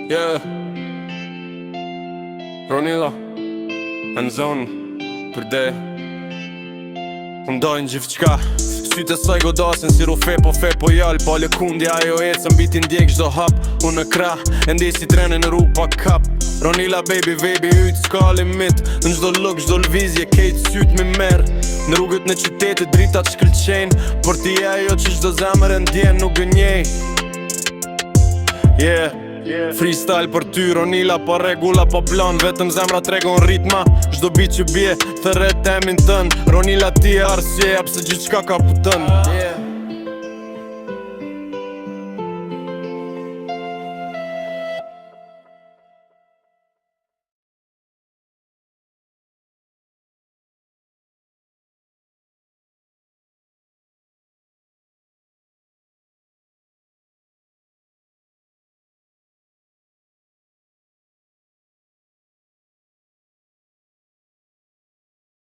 Yeah. Ronila në zonë për de ndojnë gjithë qka sytë e saj godasin si rufe po jall pale kundi ajo ecën bitin ndjek gjdo hap unë në krah e ndesi trenin në rrug pa kap Ronila baby yt s'ka limit në gjdo look gjdo lvizje kejt syt me merë në rrugët në qytetit dritat shkëlqenjë por ti ajo që gjdo zemër e ndjen nuk gënjej. Yeah. Freestyle për ty Ronila pa regula pa plan vetëm zemra tregon ritma çdo bit që bje thërret temin tën Ronila ti e arsyeja pse gjithçka ka putën.